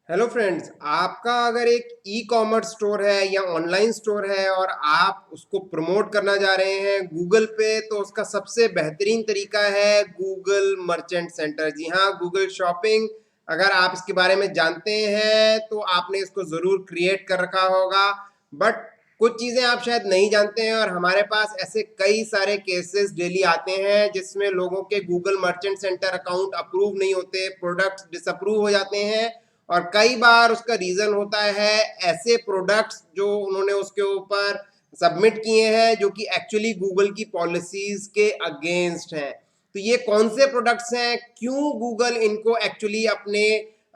Hello friends, आपका अगर एक ई कॉमर्स स्टोर है या ऑनलाइन स्टोर है और आप उसको प्रमोट करना जा रहे हैं गूगल पे, तो उसका सबसे बेहतरीन तरीका है गूगल मर्चेंट सेंटर। जी हाँ, गूगल शॉपिंग। अगर आप इसके बारे में जानते हैं तो आपने इसको ज़रूर क्रिएट कर रखा होगा, बट कुछ चीज़ें आप शायद नहीं जानते हैं। और हमारे पास ऐसे कई सारे केसेस डेली आते हैं जिसमें लोगों के Google merchant centre account approve नहीं होते, प्रोडक्ट्स डिसअप्रूव हो जाते हैं। और कई बार उसका रीजन होता है ऐसे प्रोडक्ट्स जो उन्होंने उसके ऊपर सबमिट किए हैं जो कि एक्चुअली गूगल की पॉलिसीज के अगेंस्ट हैं। तो ये कौन से प्रोडक्ट्स हैं, क्यों गूगल इनको एक्चुअली अपने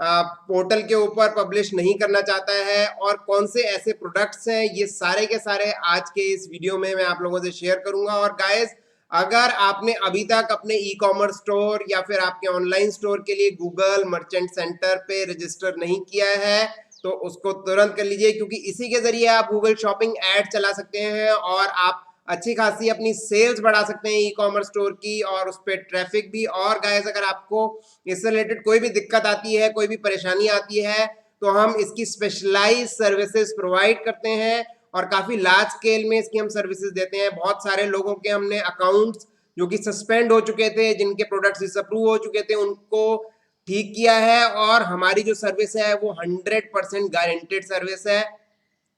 पोर्टल के ऊपर पब्लिश नहीं करना चाहता है, और कौन से ऐसे प्रोडक्ट्स हैं, ये सारे के सारे आज के इस वीडियो में मैं आप लोगों से शेयर करूंगा। और गाइस, अगर आपने अभी तक अपने ई कॉमर्स स्टोर या फिर आपके ऑनलाइन स्टोर के लिए गूगल मर्चेंट सेंटर पे रजिस्टर नहीं किया है तो उसको तुरंत कर लीजिए, क्योंकि इसी के जरिए आप गूगल शॉपिंग ऐड चला सकते हैं और आप अच्छी खासी अपनी सेल्स बढ़ा सकते हैं ई कॉमर्स स्टोर की, और उस पर ट्रैफिक भी। और गाइस, अगर आपको इससे रिलेटेड कोई भी दिक्कत आती है, कोई भी परेशानी आती है, तो हम इसकी स्पेशलाइज सर्विसेज प्रोवाइड करते हैं और काफी लार्ज स्केल में इसकी हम सर्विसेज देते हैं। बहुत सारे लोगों के हमने अकाउंट्स जो कि सस्पेंड हो चुके थे, जिनके प्रोडक्ट्स डिसअप्रूव हो चुके थे, उनको ठीक किया है। और हमारी जो सर्विस है वो 100% गारंटेड सर्विस है,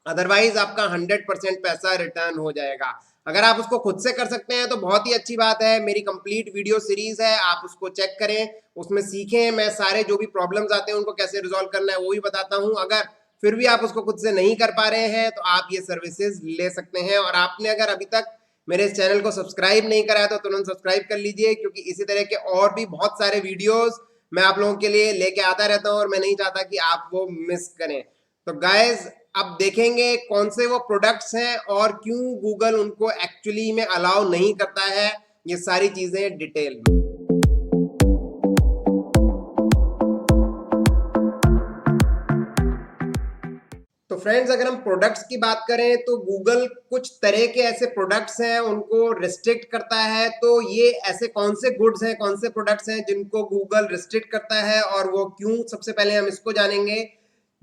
अदरवाइज आपका 100% पैसा रिटर्न हो जाएगा। अगर आप उसको खुद से कर सकते हैं तो बहुत ही अच्छी बात है। मेरी कंप्लीट वीडियो सीरीज है, आप उसको चेक करें, उसमें सीखें। मैं सारे जो भी प्रॉब्लम्स आते हैं उनको कैसे रिजॉल्व करना है वो भी बताता हूं। अगर फिर भी आप उसको खुद से नहीं कर पा रहे हैं तो आप ये सर्विसेज ले सकते हैं। और आपने अगर अभी तक मेरे इस चैनल को सब्सक्राइब नहीं करा है तो तुरंत सब्सक्राइब कर लीजिए, क्योंकि इसी तरह के और भी बहुत सारे वीडियोस मैं आप लोगों के लिए लेके आता रहता हूं और मैं नहीं चाहता कि आप वो मिस करें। तो गाइज, अब देखेंगे कौन से वो प्रोडक्ट्स हैं और क्यों गूगल उनको एक्चुअली में अलाउ नहीं करता है, ये सारी चीजें डिटेल में। तो फ्रेंड्स, अगर हम प्रोडक्ट्स की बात करें तो गूगल कुछ तरह के ऐसे प्रोडक्ट्स हैं उनको रिस्ट्रिक्ट करता है। तो ये ऐसे कौन से गुड्स हैं, कौन से प्रोडक्ट्स हैं जिनको गूगल रिस्ट्रिक्ट करता है और वो क्यों, सबसे पहले हम इसको जानेंगे।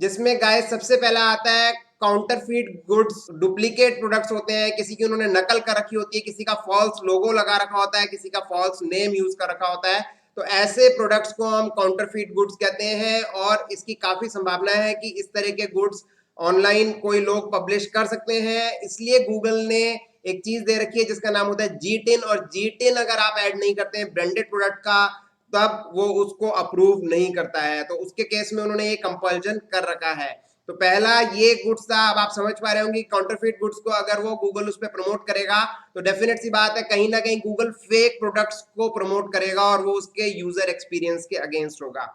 जिसमें गाइस सबसे पहला आता है काउंटरफीट गुड्स। डुप्लीकेट प्रोडक्ट्स होते हैं, किसी की उन्होंने नकल कर रखी होती है, किसी का फॉल्स लोगो लगा रखा होता है, किसी का फॉल्स नेम यूज कर रखा होता है। तो ऐसे प्रोडक्ट्स को हम काउंटरफीट गुड्स कहते हैं। और इसकी काफी संभावना है कि इस तरह के गुड्स ऑनलाइन कोई लोग पब्लिश कर सकते हैं। इसलिए गूगल ने एक चीज दे रखी है जिसका नाम होता है G10, और G10 अगर आप ऐड नहीं करते हैं ब्रांडेड प्रोडक्ट का, तब वो उसको अप्रूव नहीं करता है। तो उसके केस में उन्होंने ये कंपल्जन कर रखा है। तो पहला ये गुड्स था। अब आप समझ पा रहे होंगे काउंटरफीट गुड्स को अगर वो गूगल उस पर प्रमोट करेगा तो डेफिनेट सी बात है कहीं ना कहीं गूगल फेक प्रोडक्ट्स को प्रमोट करेगा और वो उसके यूजर एक्सपीरियंस के अगेंस्ट होगा।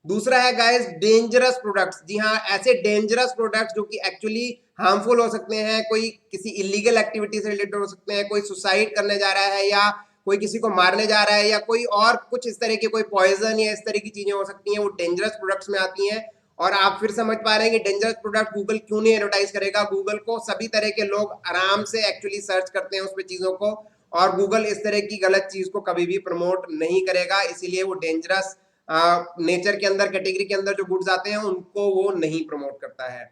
दूसरा है गाइस डेंजरस प्रोडक्ट्स। जी हाँ, ऐसे डेंजरस प्रोडक्ट्स जो कि एक्चुअली हार्मफुल हो सकते हैं, कोई किसी इलीगल एक्टिविटी से रिलेटेड हो सकते हैं, कोई सुसाइड करने जा रहा है या कोई किसी को मारने जा रहा है या कोई और कुछ इस तरह की कोई पॉइजन या इस तरह की चीजें हो सकती हैं, वो डेंजरस प्रोडक्ट्स में आती हैं। और आप फिर समझ पा रहे हैं कि डेंजरस प्रोडक्ट गूगल क्यों नहीं एडवर्टाइज करेगा। गूगल को सभी तरह के लोग आराम से एक्चुअली सर्च करते हैं उस पर चीजों को, और गूगल इस तरह की गलत चीज को कभी भी प्रमोट नहीं करेगा। इसीलिए वो डेंजरस नेचर के अंदर, कैटेगरी के अंदर जो गुड्स आते हैं उनको वो नहीं प्रमोट करता है।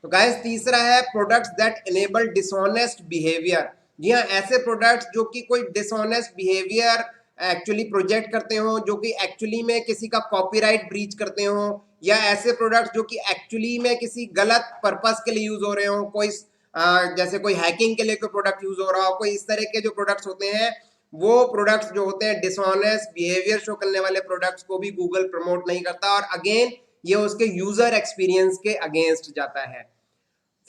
तो गाइस, तीसरा है products that enable dishonest behaviour. जी हाँ, ऐसे प्रोडक्ट्स जो कि कोई डिसऑनेस्ट बिहेवियर एक्चुअली प्रोजेक्ट करते हो, जो कि एक्चुअली में किसी का कॉपीराइट ब्रीच करते हो, या ऐसे प्रोडक्ट्स जो कि एक्चुअली में किसी गलत पर्पस के लिए यूज हो रहे हो, कोई जैसे कोई हैकिंग के लिए कोई प्रोडक्ट यूज हो रहा हो, कोई इस तरह के जो प्रोडक्ट्स होते हैं, वो प्रोडक्ट्स जो होते हैं डिसऑनेस्ट बिहेवियर शो करने वाले प्रोडक्ट्स को भी गूगल प्रमोट नहीं करता, और अगेन ये उसके यूजर एक्सपीरियंस के अगेंस्ट जाता है।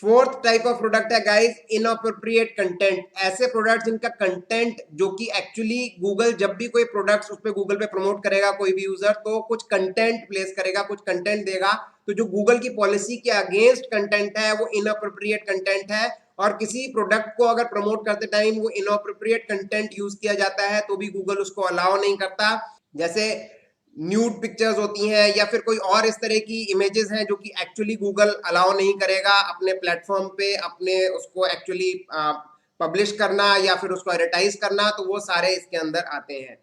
फोर्थ टाइप ऑफ प्रोडक्ट है गाइस इनअप्रोप्रिएट कंटेंट। ऐसे प्रोडक्ट जिनका कंटेंट जो कि एक्चुअली गूगल जब भी कोई प्रोडक्ट्स उस पे गूगल पे प्रमोट करेगा कोई भी यूजर, तो कुछ कंटेंट प्लेस करेगा, कुछ कंटेंट देगा, तो जो गूगल की पॉलिसी के अगेंस्ट कंटेंट है वो इनअप्रोप्रिएट कंटेंट है। और किसी प्रोडक्ट को अगर प्रमोट करते टाइम वो इनअप्रोप्रिएट कंटेंट यूज किया जाता है तो भी गूगल उसको अलाउ नहीं करता। जैसे न्यूड पिक्चर्स होती हैं या फिर कोई और इस तरह की इमेजेस हैं जो कि एक्चुअली गूगल अलाउ नहीं करेगा अपने प्लेटफॉर्म पे अपने उसको एक्चुअली पब्लिश करना या फिर उसको एडवर्टाइज करना, तो वो सारे इसके अंदर आते हैं।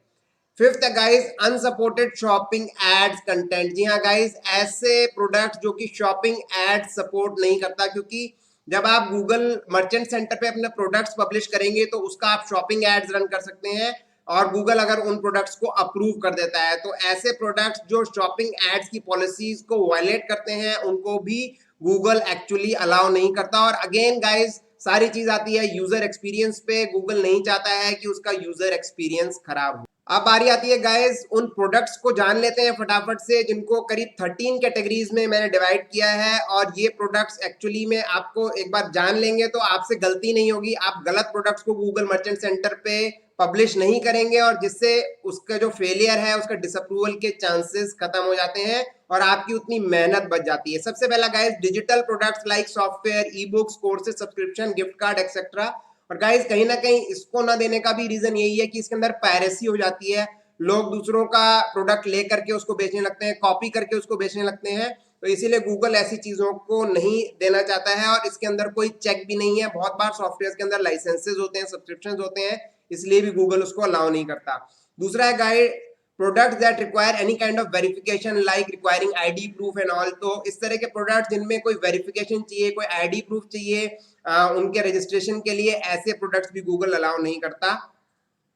फिफ्थ है guys unsupported shopping ads content. जी हाँ गाइस, ऐसे प्रोडक्ट जो कि शॉपिंग एड सपोर्ट नहीं करता, क्योंकि जब आप गूगल मर्चेंट सेंटर पे अपने प्रोडक्ट्स पब्लिश करेंगे तो उसका आप शॉपिंग एड्स रन कर सकते हैं और गूगल अगर उन प्रोडक्ट्स को अप्रूव कर देता है तो ऐसे प्रोडक्ट्स जो शॉपिंग एड्स की पॉलिसीज को वायलेट करते हैं उनको भी गूगल एक्चुअली अलाउ नहीं करता। और अगेन गाइस, सारी चीज आती है यूजर एक्सपीरियंस पे। गूगल नहीं चाहता है कि उसका यूजर एक्सपीरियंस खराब हो। अब बारी आती है गाइस उन प्रोडक्ट्स को जान लेते हैं फटाफट से, जिनको करीब 13 कैटेगरीज में मैंने डिवाइड किया है। और ये प्रोडक्ट्स एक्चुअली में आपको एक बार जान लेंगे तो आपसे गलती नहीं होगी, आप गलत प्रोडक्ट्स को गूगल मर्चेंट सेंटर पे पब्लिश नहीं करेंगे और जिससे उसका जो फेलियर है, उसका डिसअप्रूवल के चांसेस खत्म हो जाते हैं और आपकी उतनी मेहनत बच जाती है। सबसे पहला guys, digital products like software, e books, courses, subscription, gift card etcetera. और गाइस कहीं ना कहीं इसको ना देने का भी रीजन यही है कि इसके अंदर पायरेसी हो जाती है। लोग दूसरों का प्रोडक्ट ले करके उसको बेचने लगते हैं, कॉपी करके उसको बेचने लगते हैं, तो इसीलिए गूगल ऐसी चीजों को नहीं देना चाहता है। और इसके अंदर कोई चेक भी नहीं है। बहुत बार सॉफ्टवेयर के अंदर लाइसेंसेज होते हैं, सब्सक्रिप्शन होते हैं, इसलिए भी गूगल उसको अलाउ नहीं करता। दूसरा है guide product that require any kind of verification like requiring ID proof and all. तो इस तरह के प्रोडक्ट जिनमें कोई वेरिफिकेशन चाहिए, कोई आईडी प्रूफ चाहिए उनके रजिस्ट्रेशन के लिए, ऐसे प्रोडक्ट्स भी गूगल अलाउ नहीं करता।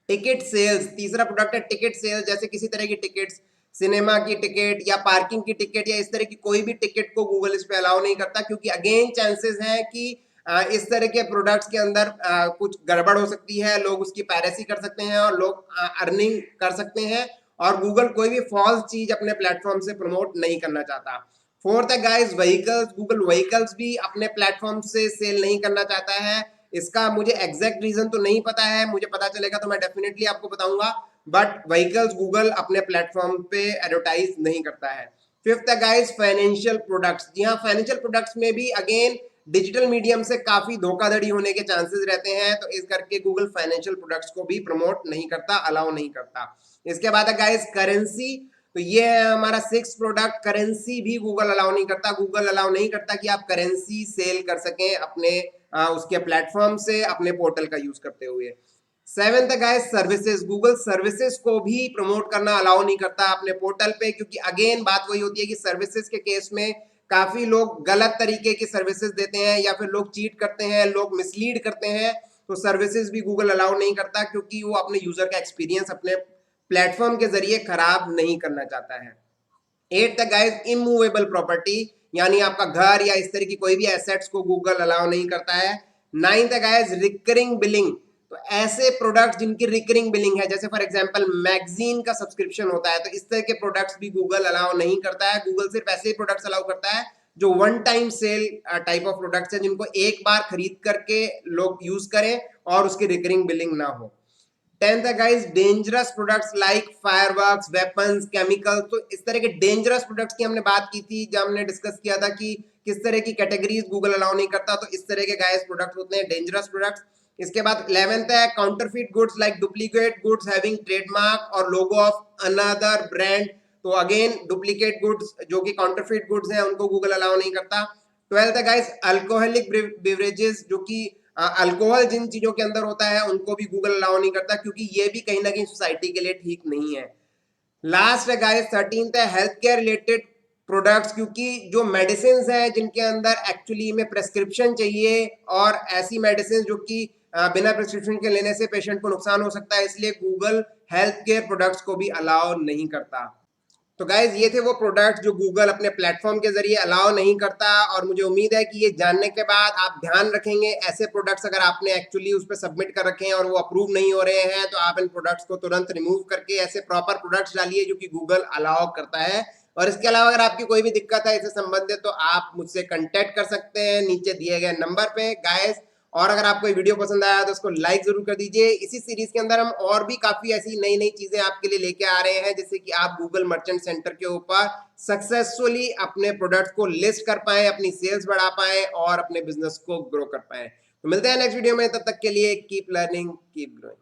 टिकट सेल्स, तीसरा प्रोडक्ट है टिकट सेल्स। जैसे किसी तरह की टिकट्स, सिनेमा की टिकट या पार्किंग की टिकट या इस तरह की कोई भी टिकट को गूगल इस पे अलाउ नहीं करता, क्योंकि अगेन चांसेस हैं कि इस तरह के प्रोडक्ट्स के अंदर कुछ गड़बड़ हो सकती है, लोग उसकी पायरेसी कर सकते हैं और लोग अर्निंग कर सकते हैं। और गूगल कोई भी फॉल्स चीज अपने प्लेटफॉर्म से प्रमोट नहीं करना चाहता। फोर्थ है गाइस व्हीकल्स। गूगल व्हीकल्स भी अपने प्लेटफॉर्म से सेल नहीं करना चाहता है। इसका मुझे एग्जैक्ट रीजन तो नहीं पता है, मुझे पता चलेगा तो मैं डेफिनेटली आपको बताऊंगा, बट व्हीकल्स गूगल अपने प्लेटफॉर्म पे एडवर्टाइज नहीं करता है। फिफ्थ है गाइस फाइनेंशियल प्रोडक्ट्स। जी हाँ, फाइनेंशियल प्रोडक्ट्स में भी अगेन डिजिटल मीडियम से काफी धोखाधड़ी होने के चांसेस रहते हैं, तो इस करके गूगल फाइनेंशियल प्रोडक्ट्स को भी प्रमोट नहीं करता, अलाउ नहीं करता। इसके बाद है गाइस करेंसी। तो ये है हमारा सिक्स प्रोडक्ट। करेंसी भी गूगल अलाउ नहीं करता। गूगल अलाउ नहीं करता कि आप करेंसी सेल कर सकें अपने उसके प्लेटफॉर्म से, अपने पोर्टल का यूज करते हुए। सेवेंथ है गाइस सर्विसेज। गूगल सर्विसेज को भी प्रमोट करना अलाउ नहीं करता अपने पोर्टल पे, क्योंकि अगेन बात वही होती है कि सर्विसेज के केस में काफी लोग गलत तरीके की सर्विसेज देते हैं या फिर लोग चीट करते हैं, लोग मिसलीड करते हैं। तो सर्विसेज भी गूगल अलाउ नहीं करता, क्योंकि वो अपने यूजर का एक्सपीरियंस अपने प्लेटफॉर्म के जरिए खराब नहीं करना चाहता है। At the guys immovable property, यानी आपका घर या इस तरह की कोई भी एसेट्स को गूगल अलाउ नहीं करता है। Ninth guys recurring billing. तो ऐसे प्रोडक्ट्स जिनकी रिकरिंग बिलिंग है, जैसे फॉर एग्जांपल मैगजीन का सब्सक्रिप्शन होता है, तो इस तरह के प्रोडक्ट्स भी गूगल अलाउ नहीं करता है। गूगल सिर्फ ऐसे ही प्रोडक्ट्स अलाउ करता है जो one time sale type of products है, जिनको एक बार खरीद करके लोग यूज करें और उसकी रिकरिंग बिलिंग ना हो। टेंथ है guys dangerous products like fireworks, weapons, chemicals. तो इस तरह के डेंजरस प्रोडक्ट्स की हमने बात की थी जब हमने डिस्कस किया था कि किस तरह की कैटेगरीज गूगल अलाउ नहीं करता, तो इस तरह के गाइस प्रोडक्ट्स होते हैं डेंजरस प्रोडक्ट्स। इसके बाद 11th है counterfeit goods like duplicate goods having trademark और लोगो ऑफ अनदर ब्रांड। तो अगेन डुप्लीकेट गुड्स जो कि काउंटरफिट गुड्स हैं उनको गूगल अलाउ नहीं करता। 12th है गाइस अल्कोहलिक बेवरेजेस, जो कि अल्कोहल जिन चीजों के अंदर होता है उनको भी गूगल अलाउ नहीं करता, क्योंकि ये भी कहीं ना कहीं सोसाइटी के लिए ठीक नहीं है। लास्ट है गाइस 13th है हेल्थ केयर रिलेटेड प्रोडक्ट्स, क्योंकि जो मेडिसिन है जिनके अंदर एक्चुअली में प्रेस्क्रिप्शन चाहिए और ऐसी मेडिसिन जो कि बिना प्रेस्क्रिप्शन के लेने से पेशेंट को नुकसान हो सकता है, इसलिए गूगल हेल्थ केयर प्रोडक्ट्स को भी अलाउ नहीं करता। तो गाइज ये थे वो प्रोडक्ट जो गूगल अपने प्लेटफॉर्म के जरिए अलाउ नहीं करता। और मुझे उम्मीद है कि ये जानने के बाद आप ध्यान रखेंगे ऐसे प्रोडक्ट्स अगर आपने एक्चुअली उस पर सबमिट कर रखे हैं और वो अप्रूव नहीं हो रहे हैं, तो आप इन प्रोडक्ट्स को तुरंत रिमूव करके ऐसे प्रॉपर प्रोडक्ट्स डालिए जो कि गूगल अलाउ करता है। और इसके अलावा अगर आपकी कोई भी दिक्कत है इससे संबंधित, तो आप मुझसे कंटेक्ट कर सकते हैं नीचे दिए गए नंबर पे गाइज। और अगर आपको ये वीडियो पसंद आया तो उसको लाइक जरूर कर दीजिए। इसी सीरीज के अंदर हम और भी काफी ऐसी नई नई चीजें आपके लिए लेके आ रहे हैं, जैसे कि आप गूगल मर्चेंट सेंटर के ऊपर सक्सेसफुली अपने प्रोडक्ट्स को लिस्ट कर पाए, अपनी सेल्स बढ़ा पाए और अपने बिजनेस को ग्रो कर पाए। तो मिलते हैं नेक्स्ट वीडियो में, तब तक के लिए कीप लर्निंग कीप ग्रोइंग।